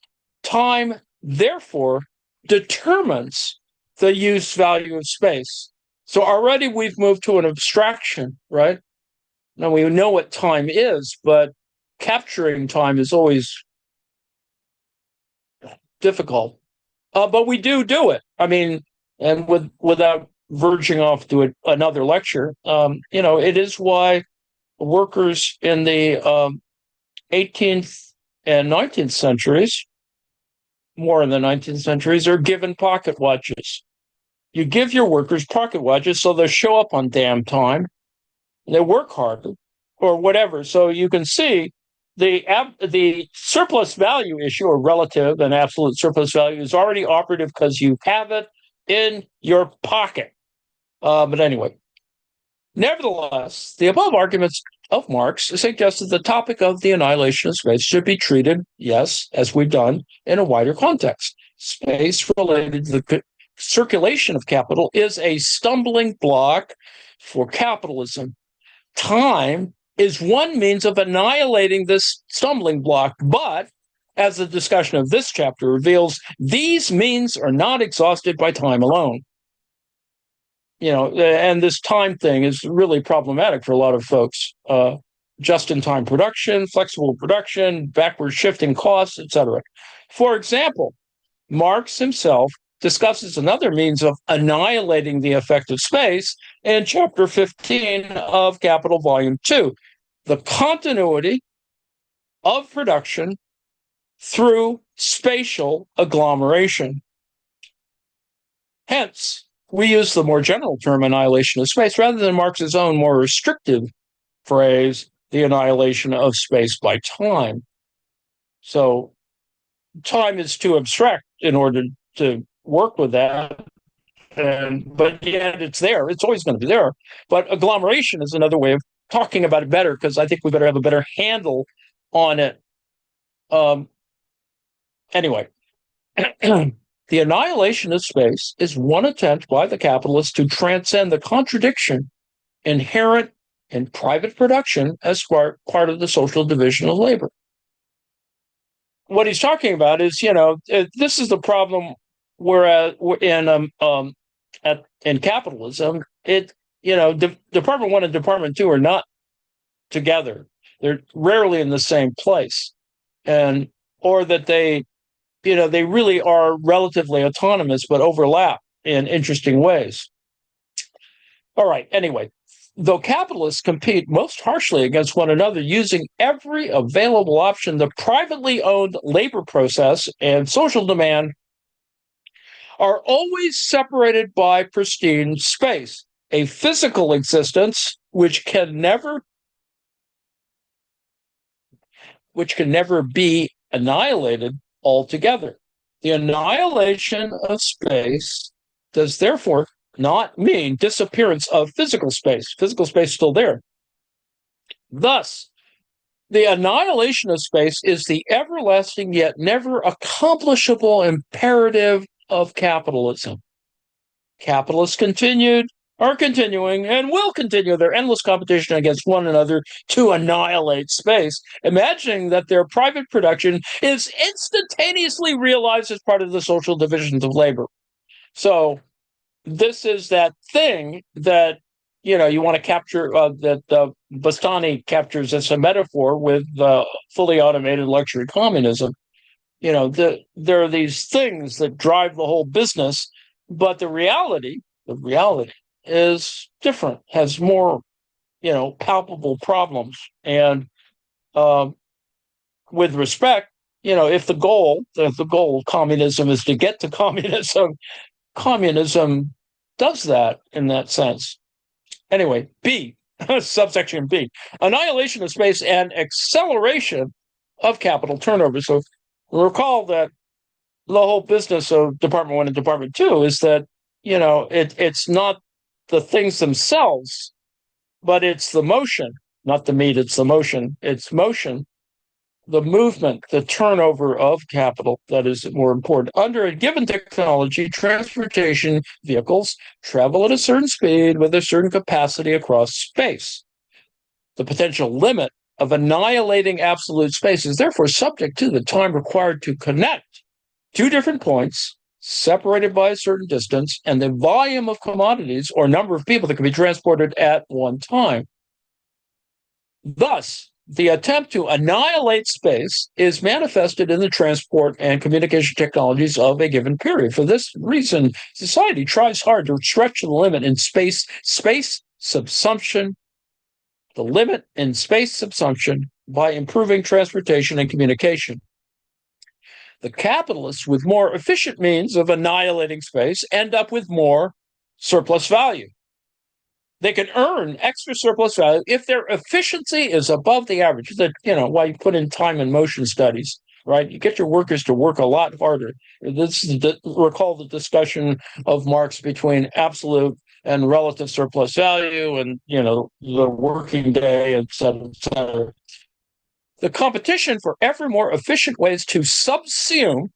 [SPEAKER 1] Time, therefore, determines the use value of space. So already we've moved to an abstraction, right? Now we know what time is, but capturing time is always difficult. But we do it. I mean, and without verging off to another lecture, it is why workers in the 18th and 19th centuries, more in the 19th centuries, are given pocket watches. You give your workers pocket watches so they'll show up on damn time, they work harder, or whatever. So you can see the surplus value issue, or relative and absolute surplus value, is already operative because you have it in your pocket. But anyway, nevertheless, the above arguments of Marx suggest that the topic of the annihilation of space should be treated, yes, as we've done, in a wider context. Space related to the circulation of capital is a stumbling block for capitalism. Time is one means of annihilating this stumbling block, but as the discussion of this chapter reveals, these means are not exhausted by time alone. And this time thing is really problematic for a lot of folks. Just-in-time production, flexible production, backward shifting costs, etc. For example, Marx himself discusses another means of annihilating the effect of space in chapter 15 of Capital Volume 2, the continuity of production through spatial agglomeration. Hence, we use the more general term annihilation of space rather than Marx's own more restrictive phrase, the annihilation of space by time. So time is too abstract in order to work with that. But yet it's there. It's always going to be there. But agglomeration is another way of talking about it better, because I think we better have a better handle on it. Anyway. The annihilation of space is one attempt by the capitalists to transcend the contradiction inherent in private production as part of the social division of labor. What he's talking about is, this is the problem. Whereas in capitalism, Department 1 and Department 2 are not together. They're rarely in the same place, or that they really are relatively autonomous but overlap in interesting ways. All right. Anyway, though capitalists compete most harshly against one another using every available option, the privately owned labor process and social demand are always separated by pristine space, a physical existence which can never be annihilated altogether. The annihilation of space does therefore not mean disappearance of physical space. Physical space is still there. Thus, the annihilation of space is the everlasting yet never accomplishable imperative of capitalism. Capitalists are continuing, and will continue their endless competition against one another to annihilate space, imagining that their private production is instantaneously realized as part of the social divisions of labor. So this is that thing that you want to capture, that Bastani captures as a metaphor with fully automated luxury communism. There are these things that drive the whole business, but the reality is different, has more, palpable problems. And with respect, if the goal of communism is to get to communism does that in that sense. Anyway, B, subsection B, annihilation of space and acceleration of capital turnover. So recall that the whole business of Department 1 and Department 2 is that, it's not the things themselves, but it's the motion, not the meat, it's the motion. It's motion, the movement, the turnover of capital that is more important. Under a given technology, transportation vehicles travel at a certain speed with a certain capacity across space. The potential limit of annihilating absolute space is therefore subject to the time required to connect two different points separated by a certain distance and the volume of commodities or number of people that can be transported at one time. Thus, the attempt to annihilate space is manifested in the transport and communication technologies of a given period. For this reason, society tries hard to stretch the limit in space subsumption, by improving transportation and communication. The capitalists with more efficient means of annihilating space end up with more surplus value. They can earn extra surplus value if their efficiency is above the average. That, why you put in time and motion studies, right? You get your workers to work a lot harder. Recall the discussion of Marx between absolute and relative surplus value and, the working day, et cetera, et cetera. The competition for ever more efficient ways to subsume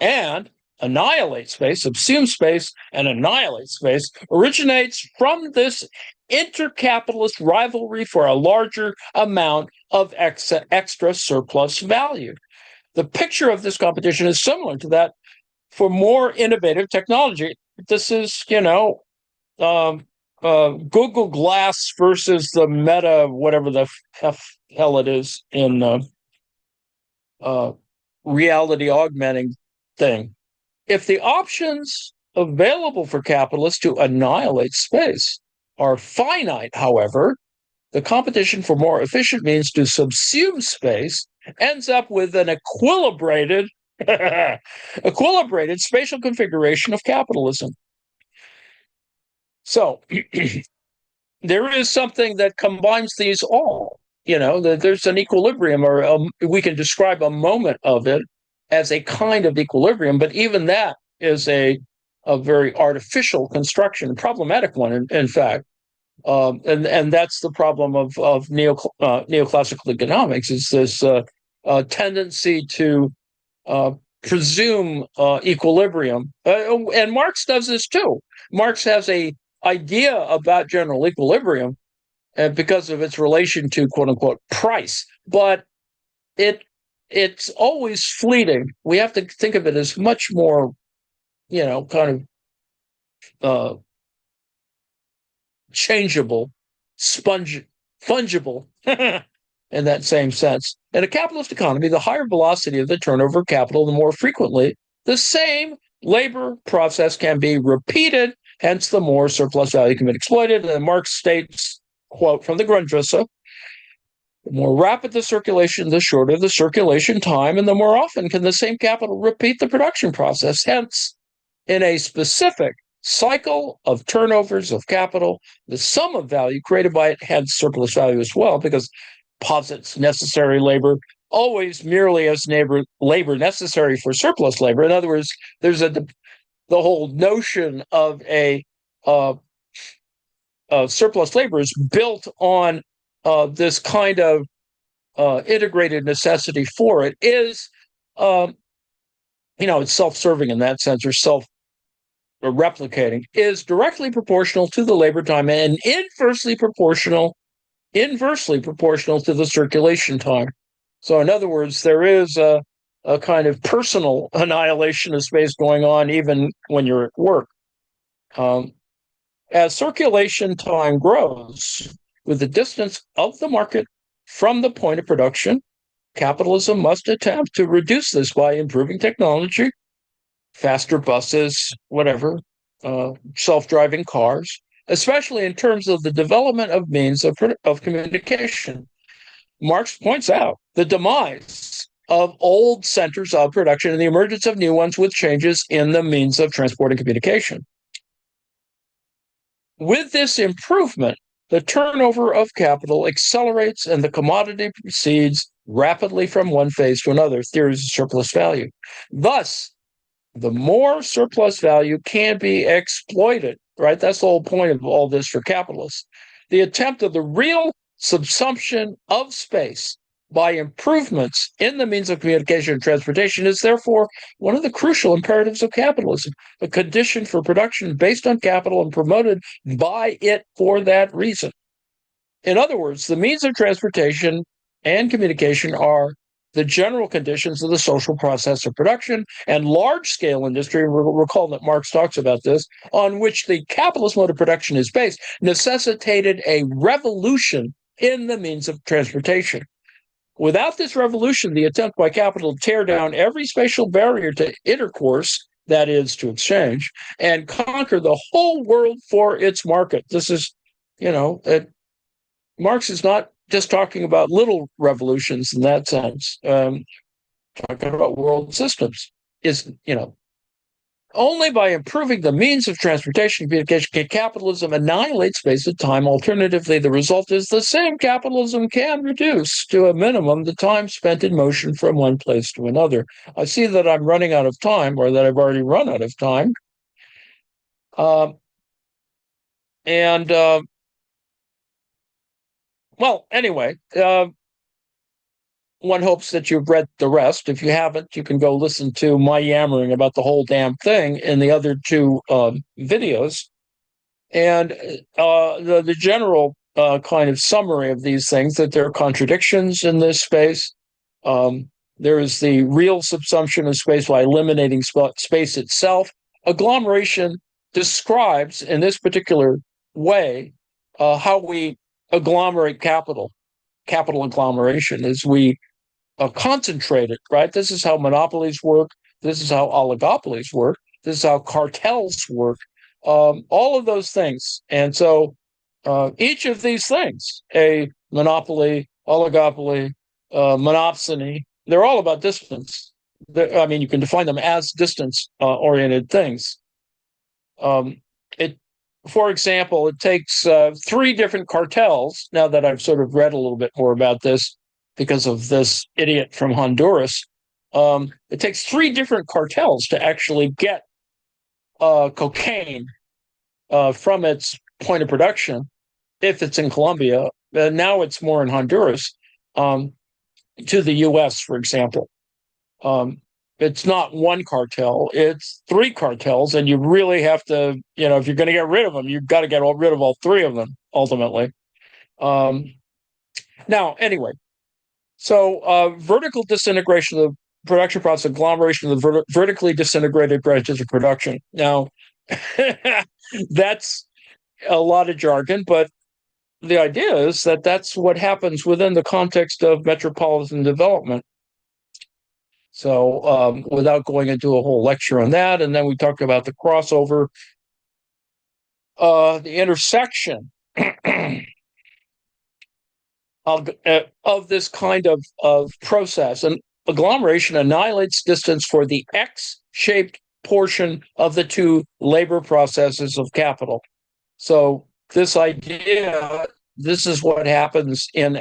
[SPEAKER 1] and annihilate space, subsume space and annihilate space, originates from this intercapitalist rivalry for a larger amount of extra surplus value. The picture of this competition is similar to that for more innovative technology. This is, Google Glass versus the Meta, whatever the hell it is, in reality augmenting thing. If the options available for capitalists to annihilate space are finite, however, the competition for more efficient means to subsume space ends up with an equilibrated spatial configuration of capitalism. So there is something that combines these all. There's an equilibrium, or we can describe a moment of it as a kind of equilibrium, but even that is a very artificial construction, a problematic one, in fact. And that's the problem of neoclassical economics, is this tendency to presume equilibrium. And Marx does this too. Marx has a idea about general equilibrium because of its relation to quote unquote price, but it's always fleeting. We have to think of it as much more, kind of changeable, fungible in that same sense. In a capitalist economy, the higher velocity of the turnover of capital, the more frequently the same labor process can be repeated, hence the more surplus value can be exploited. And Marx states, quote from the Grundrisse, the more rapid the circulation, the shorter the circulation time, and the more often can the same capital repeat the production process. Hence, in a specific cycle of turnovers of capital, the sum of value created by it had surplus value as well, because posits necessary labor always merely as labor necessary for surplus labor. In other words, there's the whole notion of a surplus labor is built on this kind of integrated necessity for it is, it's self-serving in that sense, or self-replicating, is directly proportional to the labor time and inversely proportional to the circulation time. So in other words, there is a kind of personal annihilation of space going on even when you're at work. As circulation time grows with the distance of the market from the point of production, capitalism must attempt to reduce this by improving technology, faster buses, whatever, self-driving cars, especially in terms of the development of means of communication. Marx points out the demise of old centers of production and the emergence of new ones with changes in the means of transport and communication. With this improvement, the turnover of capital accelerates and the commodity proceeds rapidly from one phase to another, theories of surplus value. Thus, the more surplus value can be exploited, right? That's the whole point of all this for capitalists. The attempt of the real subsumption of space by improvements in the means of communication and transportation is therefore one of the crucial imperatives of capitalism, a condition for production based on capital and promoted by it for that reason. In other words, the means of transportation and communication are the general conditions of the social process of production, and large-scale industry, recall that Marx talks about this, on which the capitalist mode of production is based, necessitated a revolution in the means of transportation. Without this revolution, the attempt by capital to tear down every spatial barrier to intercourse, that is, to exchange, and conquer the whole world for its market. This is, Marx is not just talking about little revolutions in that sense. Talking about world systems is, only by improving the means of transportation and communication can capitalism annihilate space and time. Alternatively, the result is the same capitalism can reduce to a minimum the time spent in motion from one place to another. I see that I'm running out of time, or that I've already run out of time. Well, anyway, one hopes that you've read the rest. If you haven't, you can go listen to my yammering about the whole damn thing in the other two videos. And the general kind of summary of these things, that there are contradictions in this space. There is the real subsumption of space by eliminating space itself. Agglomeration describes, in this particular way, how we agglomerate capital agglomeration is we concentrate it, right? This is how monopolies work. This is how oligopolies work. This is how cartels work. All of those things. And so each of these things, a monopoly, oligopoly, monopsony, they're all about distance. You can define them as distance-oriented things. For example, it takes three different cartels, now that I've sort of read a little bit more about this because of this idiot from Honduras, it takes three different cartels to actually get cocaine from its point of production, if it's in Colombia. Now it's more in Honduras, to the U.S., for example. it's not one cartel, it's three cartels, and you really have to, if you're going to get rid of them, you've got to get rid of all three of them ultimately. Um, Now, anyway, so vertical disintegration of the production process, agglomeration of the vertically disintegrated branches of production. Now, that's a lot of jargon, but the idea is that that's what happens within the context of metropolitan development. So without going into a whole lecture on that, and then we talked about the crossover, the intersection of this kind of process. And agglomeration annihilates distance for the X-shaped portion of the two labor processes of capital. So this idea, this is what happens in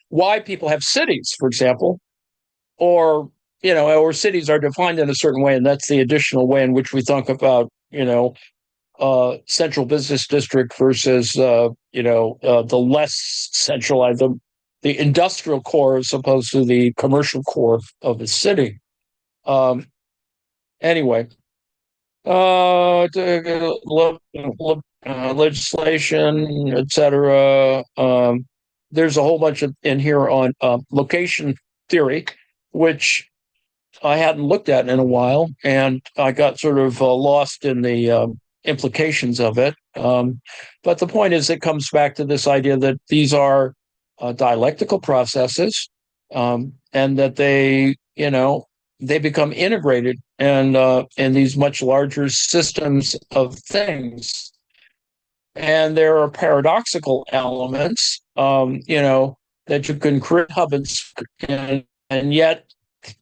[SPEAKER 1] why people have cities, for example, or cities are defined in a certain way, and that's the additional way in which we think about central business district versus the less centralized, the industrial core as opposed to the commercial core of the city. Anyway, legislation, etc. There's a whole bunch in here on location theory, which I hadn't looked at in a while, and I got sort of lost in the implications of it. But the point is, it comes back to this idea that these are dialectical processes, and that they become integrated and in these much larger systems of things. And there are paradoxical elements, that you can create hub and yet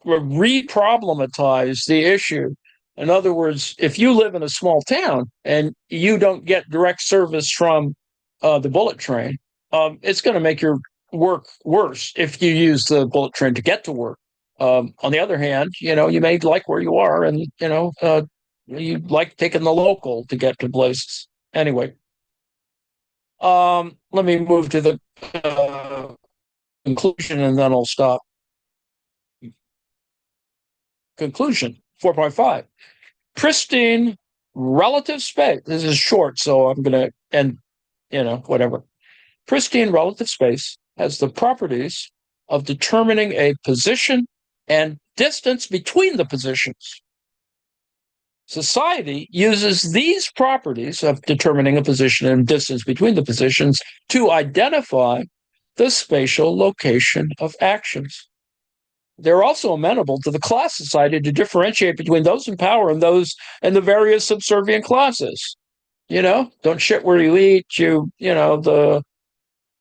[SPEAKER 1] re-problematize the issue. In other words, if you live in a small town and you don't get direct service from the bullet train, it's going to make your work worse if you use the bullet train to get to work. On the other hand, you may like where you are, and you like taking the local to get to places. Anyway, let me move to the conclusion, and then I'll stop. Conclusion 4.5. Pristine relative space. This is short, so I'm going to end, whatever. Pristine relative space has the properties of determining a position and distance between the positions. Society uses these properties of determining a position and distance between the positions to identify the spatial location of actions. They're also amenable to the class society to differentiate between those in power and those in the various subservient classes. Don't shit where you eat. You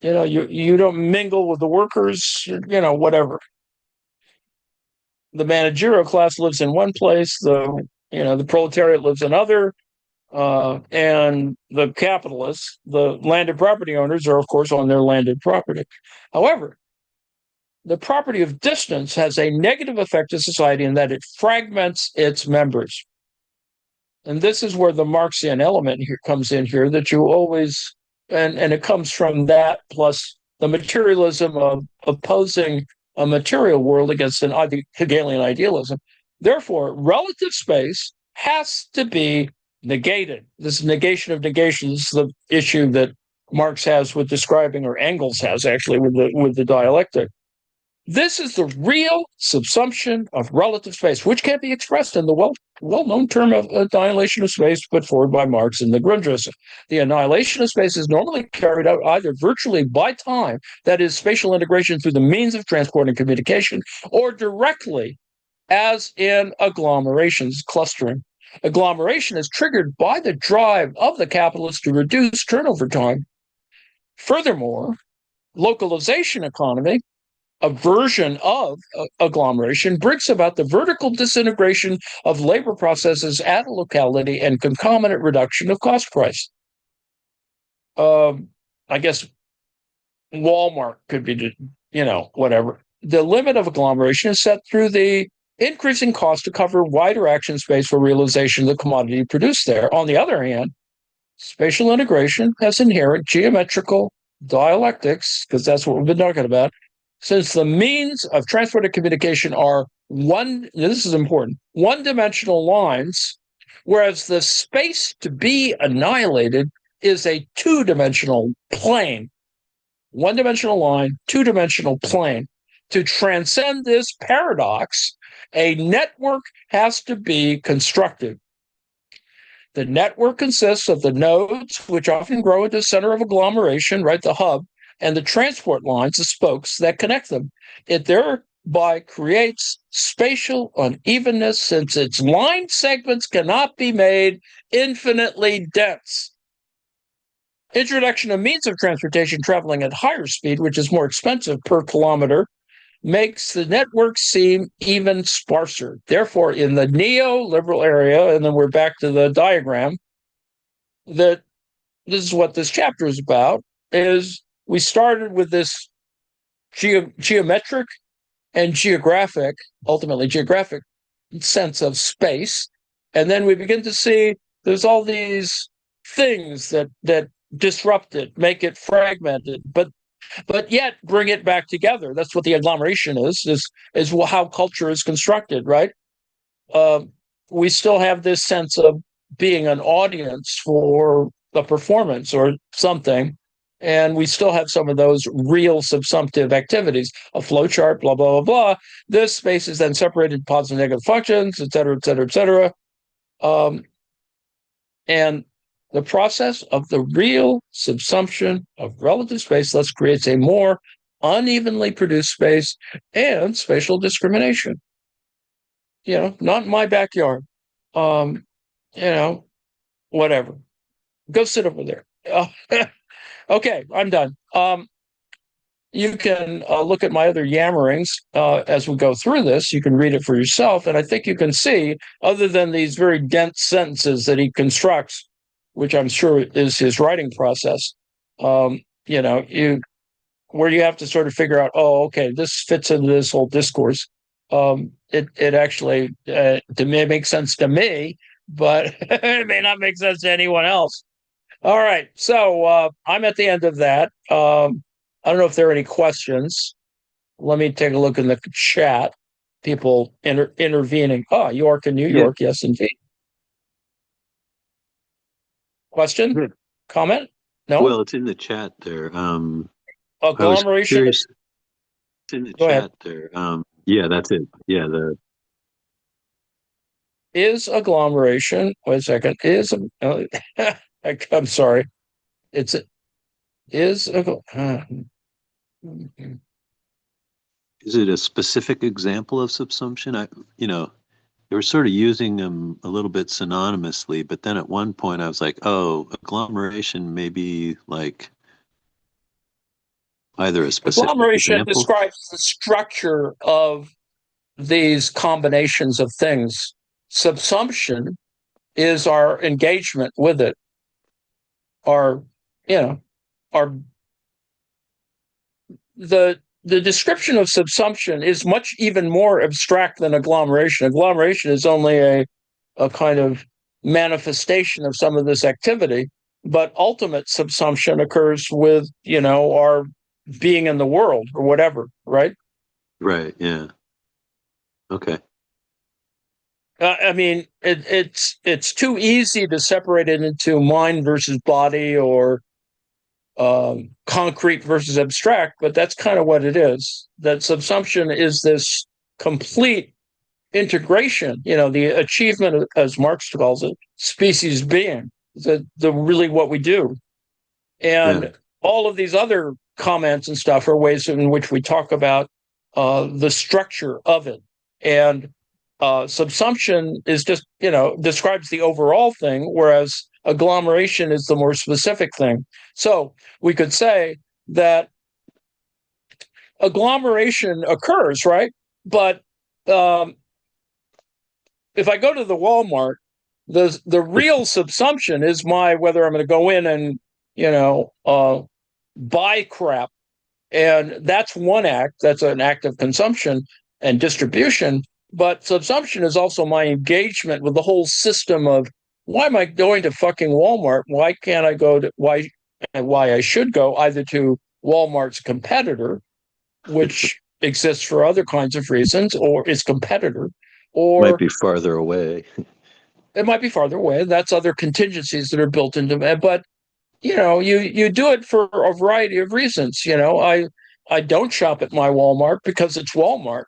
[SPEAKER 1] don't mingle with the workers. Whatever. The managerial class lives in one place. The proletariat lives in another, and the capitalists, the landed property owners, are of course on their landed property. However, the property of distance has a negative effect to society in that it fragments its members. And this is where the Marxian element here comes in here, that you always, and it comes from that plus the materialism of opposing a material world against an Hegelian idealism. Therefore, relative space has to be negated. This negation of negations, the issue that Marx has with describing, or Engels has actually with the dialectic. This is the real subsumption of relative space, which can be expressed in the well-known term of annihilation of space put forward by Marx in the Grundrisse. The annihilation of space is normally carried out either virtually by time, that is, spatial integration through the means of transport and communication, or directly, as in agglomerations, clustering. Agglomeration is triggered by the drive of the capitalists to reduce turnover time. Furthermore, localization economy, a version of agglomeration, brings about the vertical disintegration of labor processes at a locality and concomitant reduction of cost price. I guess Walmart could be, whatever. The limit of agglomeration is set through the increasing cost to cover wider action space for realization of the commodity produced there. On the other hand, spatial integration has inherent geometrical dialectics, because that's what we've been talking about, since the means of transport and communication are this is important, one-dimensional lines, whereas the space to be annihilated is a two-dimensional plane. One-dimensional line, two-dimensional plane. To transcend this paradox, a network has to be constructed. The network consists of the nodes, which often grow into the center of agglomeration, right, the hub, and the transport lines, the spokes that connect them. It thereby creates spatial unevenness since its line segments cannot be made infinitely dense. Introduction of means of transportation traveling at higher speed, which is more expensive per kilometer, makes the network seem even sparser. Therefore, in the neoliberal area, and then we're back to the diagram, that this is what this chapter is about, is we started with this geometric and geographic, ultimately geographic sense of space. And then we begin to see there's all these things that disrupt it, make it fragmented, but yet bring it back together. That's what the agglomeration is how culture is constructed, right? We still have this sense of being an audience for a performance or something, and we still have some of those real subsumptive activities, a flowchart, blah, blah, blah, blah. This space is then separated into positive and negative functions, et cetera, et cetera, et cetera. And the process of the real subsumption of relative space thus creates a more unevenly produced space and spatial discrimination. Not in my backyard. Whatever. Go sit over there. Okay, I'm done. You can look at my other yammerings as we go through this. You can read it for yourself, and I think you can see, other than these very dense sentences that he constructs, which I'm sure is his writing process, where you have to sort of figure out, okay, this fits into this whole discourse. It actually may make sense to me, but it may not make sense to anyone else. All right, so I'm at the end of that. I don't know if there are any questions. Let me take a look in the chat. People intervening. York and New York. Yes, indeed. Question?
[SPEAKER 2] Good.
[SPEAKER 1] Comment? No?
[SPEAKER 2] Well, it's in the chat there.
[SPEAKER 1] Agglomeration.
[SPEAKER 2] It's in the chat there. Yeah, that's it. Yeah,
[SPEAKER 1] is agglomeration. Wait a second. I'm sorry. Is
[SPEAKER 2] it a specific example of subsumption? They were sort of using them a little bit synonymously, but then at one point I was like, agglomeration may be like either a specific
[SPEAKER 1] agglomeration
[SPEAKER 2] example.
[SPEAKER 1] Describes the structure of these combinations of things. Subsumption is our engagement with it. The description of subsumption is much even more abstract than agglomeration. Agglomeration is only a kind of manifestation of some of this activity, but ultimate subsumption occurs with, our being in the world or whatever, right?
[SPEAKER 2] Right, yeah. Okay.
[SPEAKER 1] It's too easy to separate it into mind versus body or concrete versus abstract, but that's kind of what it is. That subsumption is this complete integration, the achievement, as Marx calls it, species being, the really what we do. And all of these other comments and stuff are ways in which we talk about the structure of it. And subsumption is just, describes the overall thing, whereas agglomeration is the more specific thing. So we could say that agglomeration occurs, right? But if I go to the Walmart, the real subsumption is whether I'm going to go in and, buy crap. And that's one act. That's an act of consumption and distribution. But subsumption is also my engagement with the whole system of, why am I going to fucking Walmart? Why can't I go to why I should go either to Walmart's competitor, which exists for other kinds of reasons, or is competitor,
[SPEAKER 2] Might
[SPEAKER 1] or
[SPEAKER 2] be farther away.
[SPEAKER 1] it might be farther away. That's other contingencies that are built into it. But you do it for a variety of reasons. I don't shop at my Walmart because it's Walmart,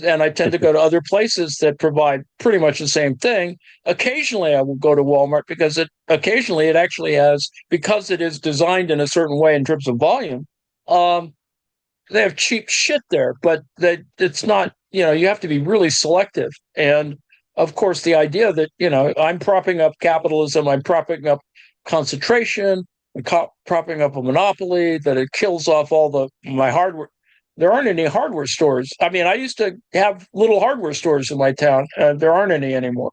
[SPEAKER 1] and I tend to go to other places that provide pretty much the same thing. Occasionally, I will go to Walmart because it actually has, because it is designed in a certain way in terms of volume. Um, they have cheap shit there, but it's not. You have to be really selective. And of course, the idea that I'm propping up capitalism, I'm propping up concentration, propping up a monopoly, that it kills off all my hardware. There aren't any hardware stores. I mean, I used to have little hardware stores in my town. There aren't any anymore.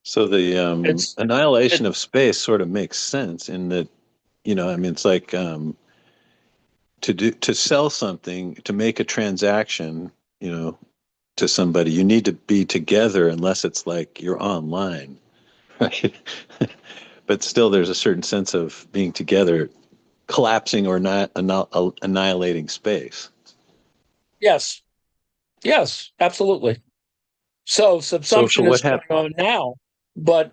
[SPEAKER 2] So the
[SPEAKER 1] It's
[SPEAKER 2] annihilation
[SPEAKER 1] it,
[SPEAKER 2] of space sort of makes sense in that, I mean, it's like to sell something, to make a transaction, to somebody, you need to be together unless it's like you're online, right? But still, there's a certain sense of being together, collapsing or not annihilating space.
[SPEAKER 1] yes, yes, absolutely. So
[SPEAKER 2] So
[SPEAKER 1] subsumption
[SPEAKER 2] what
[SPEAKER 1] is going
[SPEAKER 2] happened?
[SPEAKER 1] on now, but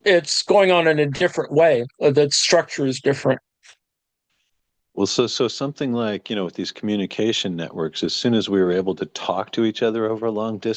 [SPEAKER 1] it's going on in a different way. The structure is different.
[SPEAKER 2] Well, so something like, with these communication networks, as soon as we were able to talk to each other over a long distance,